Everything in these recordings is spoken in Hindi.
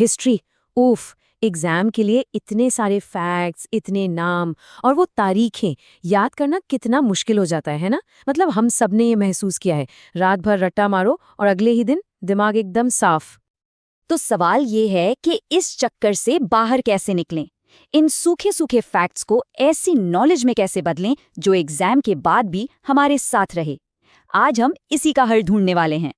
हिस्ट्री, उफ, एग्जाम के लिए इतने सारे फैक्ट्स, इतने नाम और वो तारीखें याद करना कितना मुश्किल हो जाता है ना। मतलब हम सब ने ये महसूस किया है, रात भर रट्टा मारो और अगले ही दिन दिमाग एकदम साफ। तो सवाल ये है कि इस चक्कर से बाहर कैसे निकलें? इन सूखे सूखे फैक्ट्स को ऐसी नॉलेज में कैसे बदलें जो एग्जाम के बाद भी हमारे साथ रहे? आज हम इसी का हल ढूंढने वाले हैं।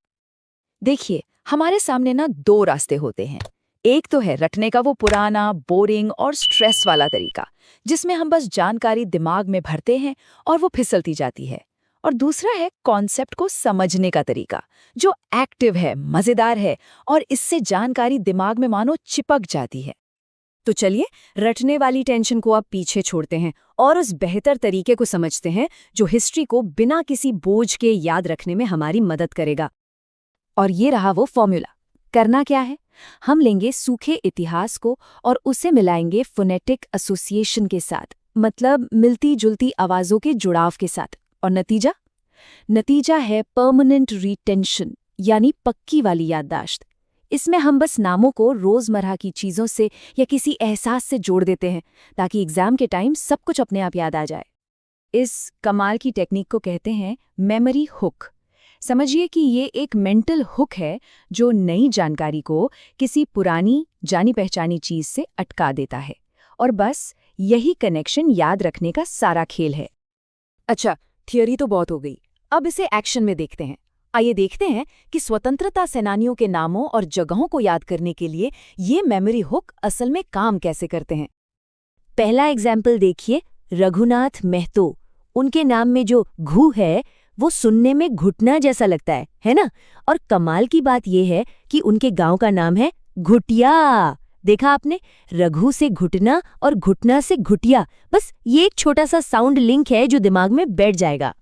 देखिए, हमारे सामने ना दो रास्ते होते हैं। एक तो है रटने का वो पुराना, बोरिंग और स्ट्रेस वाला तरीका, जिसमें हम बस जानकारी दिमाग में भरते हैं और वो फिसलती जाती है। और दूसरा है कॉन्सेप्ट को समझने का तरीका, जो एक्टिव है, मजेदार है और इससे जानकारी दिमाग में मानो चिपक जाती है। तो चलिए, रटने वाली टेंशन को अब पीछे छोड़ते हैं और उस बेहतर तरीके को समझते हैं जो हिस्ट्री को बिना किसी बोझ के याद रखने में हमारी मदद करेगा। और ये रहा वो फॉर्मूला। करना क्या है? हम लेंगे सूखे इतिहास को और उसे मिलाएंगे फोनेटिक एसोसिएशन के साथ, मतलब मिलती जुलती आवाजों के जुड़ाव के साथ। और नतीजा है परमानेंट रिटेंशन, यानी पक्की वाली याददाश्त। इसमें हम बस नामों को रोजमर्रा की चीजों से या किसी एहसास से जोड़ देते हैं ताकि एग्जाम के टाइम सब कुछ अपने आप याद आ जाए। इस कमाल की टेक्निक को कहते हैं मेमोरी हुक। समझिए कि ये एक मेंटल हुक है जो नई जानकारी को किसी पुरानी जानी पहचानी चीज से अटका देता है, और बस यही कनेक्शन याद रखने का सारा खेल है। अच्छा, थियोरी तो बहुत हो गई, अब इसे एक्शन में देखते हैं। आइए देखते हैं कि स्वतंत्रता सेनानियों के नामों और जगहों को याद करने के लिए ये मेमोरी हुक असल में काम कैसे करते हैं। पहला एग्जाम्पल देखिए, रघुनाथ महतो। उनके नाम में जो घू है वो सुनने में घुटना जैसा लगता है ना? और कमाल की बात यह है कि उनके गांव का नाम है घुटिया। देखा आपने, रघु से घुटना और घुटना से घुटिया, बस ये एक छोटा सा साउंड लिंक है जो दिमाग में बैठ जाएगा।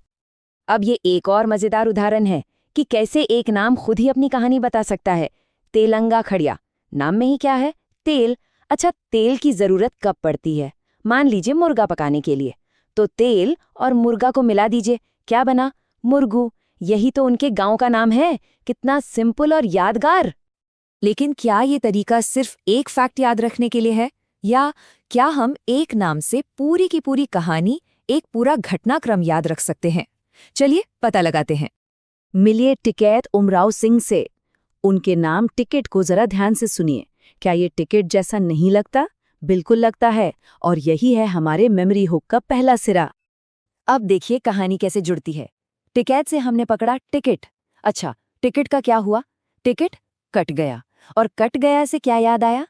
अब ये एक और मजेदार उदाहरण है कि कैसे एक नाम खुद ही अपनी कहानी बता सकता है। तेलंगा खड़िया, नाम में ही क्या है? तेल। अच्छा, तेल की जरूरत कब पड़ती है? मान लीजिए मुर्गा पकाने के लिए, तो तेल और मुर्गा को मिला दीजिए, क्या बना? मुर्गू। यही तो उनके गांव का नाम है। कितना सिंपल और यादगार। लेकिन क्या ये तरीका सिर्फ एक फैक्ट याद रखने के लिए है, या क्या हम एक नाम से पूरी की पूरी कहानी, एक पूरा घटनाक्रम याद रख सकते हैं? चलिए पता लगाते हैं। मिलिए टिकैत उमराव सिंह से। उनके नाम टिकट को जरा ध्यान से सुनिए। क्या ये टिकट जैसा नहीं लगता? बिल्कुल लगता है, और यही है हमारे मेमोरी हुक का पहला सिरा। अब देखिए कहानी कैसे जुड़ती है। टिकैत से हमने पकड़ा टिकट। अच्छा, टिकट का क्या हुआ? टिकट कट गया, और कट गया से क्या याद आया?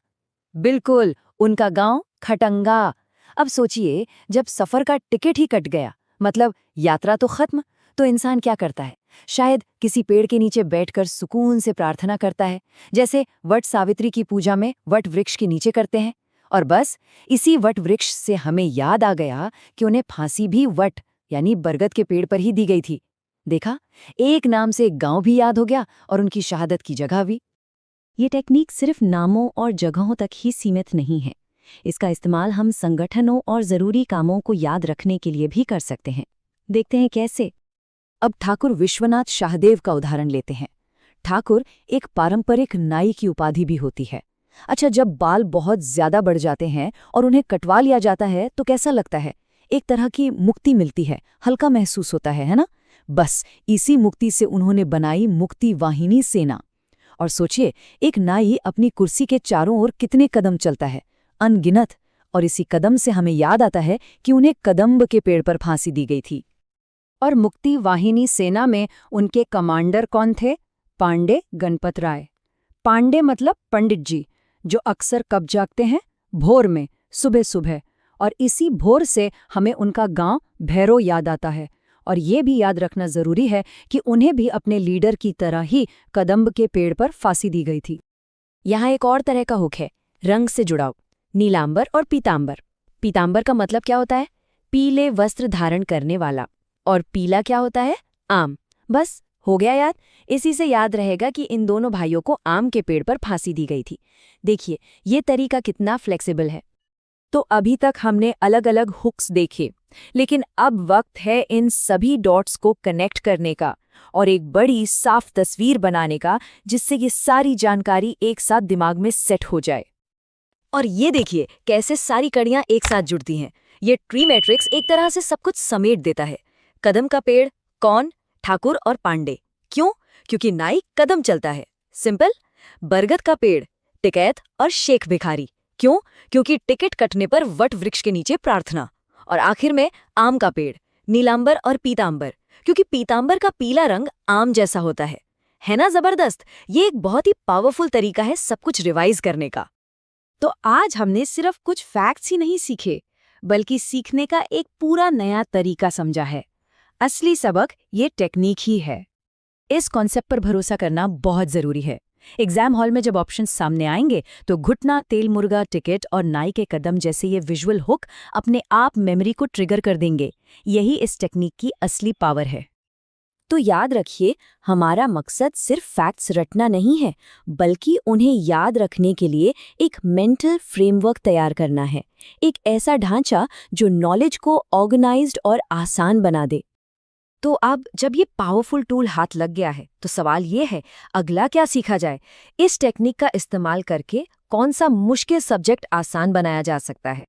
बिल्कुल, उनका गांव खटंगा। अब सोचिए, जब सफर का टिकट ही कट गया, मतलब यात्रा तो खत्म, तो इंसान क्या करता है? शायद किसी पेड़ के नीचे बैठकर सुकून से प्रार्थना करता है, जैसे वट सावित्री की पूजा में वट वृक्ष के नीचे करते हैं। और बस इसी वट वृक्ष से हमें याद आ गया कि उन्हें फांसी भी वट यानी बरगद के पेड़ पर ही दी गई थी। देखा, एक नाम से एक गांव भी याद हो गया और उनकी शहादत की जगह भी। ये टेक्निक सिर्फ नामों और जगहों तक ही सीमित नहीं है। इसका इस्तेमाल हम संगठनों और जरूरी कामों को याद रखने के लिए भी कर सकते हैं। देखते हैं कैसे। अब ठाकुर विश्वनाथ शाहदेव का उदाहरण लेते हैं। ठाकुर एक पारंपरिक नाई की उपाधि भी होती है। अच्छा, जब बाल बहुत ज्यादा बढ़ जाते हैं और उन्हें कटवा लिया जाता है तो कैसा लगता है? एक तरह की मुक्ति मिलती है, हल्का महसूस होता है ना? बस इसी मुक्ति से उन्होंने बनाई मुक्ति वाहिनी सेना। और सोचिए, एक नाई अपनी कुर्सी के चारों ओर कितने कदम चलता है, अनगिनत। और इसी कदम से हमें याद आता है कि उन्हें कदम्ब के पेड़ पर फांसी दी गई थी। और मुक्ति वाहिनी सेना में उनके कमांडर कौन थे? पांडे गणपत राय। पांडे मतलब पंडित जी, जो अक्सर कब जागते हैं? भोर में, सुबह सुबह। और इसी भोर से हमें उनका गांव भैरो याद आता है। और ये भी याद रखना जरूरी है कि उन्हें भी अपने लीडर की तरह ही कदम्ब के पेड़ पर फांसी दी गई थी। यहाँ एक और तरह का हुक है, रंग से जुड़ाव। नीलांबर और पीतांबर। पीतांबर का मतलब क्या होता है? पीले वस्त्र धारण करने वाला। और पीला क्या होता है? आम। बस हो गया याद। इसी से याद रहेगा कि इन दोनों भाइयों को आम के पेड़ पर फांसी दी गई थी। देखिए, ये तरीका कितना फ्लेक्सिबल है। तो अभी तक हमने अलग अलग हुक्स देखे, लेकिन अब वक्त है इन सभी डॉट्स को कनेक्ट करने का और एक बड़ी साफ तस्वीर बनाने का, जिससे ये सारी जानकारी एक साथ दिमाग में सेट हो जाए। और ये देखिए कैसे सारी कड़ियां एक साथ जुड़ती हैं। ये ट्री मैट्रिक्स एक तरह से सब कुछ समेट देता है। कदम का पेड़, कौन, ठाकुर और पांडे। क्यों? क्योंकि नाई कदम चलता है, सिंपल। बरगद का पेड़, टिकैत और शेख भिखारी। क्यों? क्योंकि टिकट कटने पर वट वृक्ष के नीचे प्रार्थना। और आखिर में आम का पेड़, नीलांबर और पीतांबर, क्योंकि पीतांबर का पीला रंग आम जैसा होता है ना जबरदस्त? ये एक बहुत ही पावरफुल तरीका है सब कुछ रिवाइज करने का। तो आज हमने सिर्फ कुछ फैक्ट्स ही नहीं सीखे, बल्कि सीखने का एक पूरा नया तरीका समझा है। असली सबक ये टेक्निक ही है। इस कॉन्सेप्ट पर भरोसा करना बहुत जरूरी है। एग्जाम हॉल में जब ऑप्शंस सामने आएंगे तो घुटना, तेल मुर्गा, टिकट और नाई के कदम जैसे ये विजुअल हुक अपने आप मेमोरी को ट्रिगर कर देंगे। यही इस टेक्निक की असली पावर है। तो याद रखिए, हमारा मकसद सिर्फ फैक्ट्स रटना नहीं है, बल्कि उन्हें याद रखने के लिए एक मेंटल फ्रेमवर्क तैयार करना है। एक ऐसा ढांचा जो नॉलेज को ऑर्गेनाइज्ड और आसान बना दे। तो अब जब ये पावरफुल टूल हाथ लग गया है तो सवाल ये है, अगला क्या सीखा जाए? इस टेक्निक का इस्तेमाल करके कौन सा मुश्किल सब्जेक्ट आसान बनाया जा सकता है?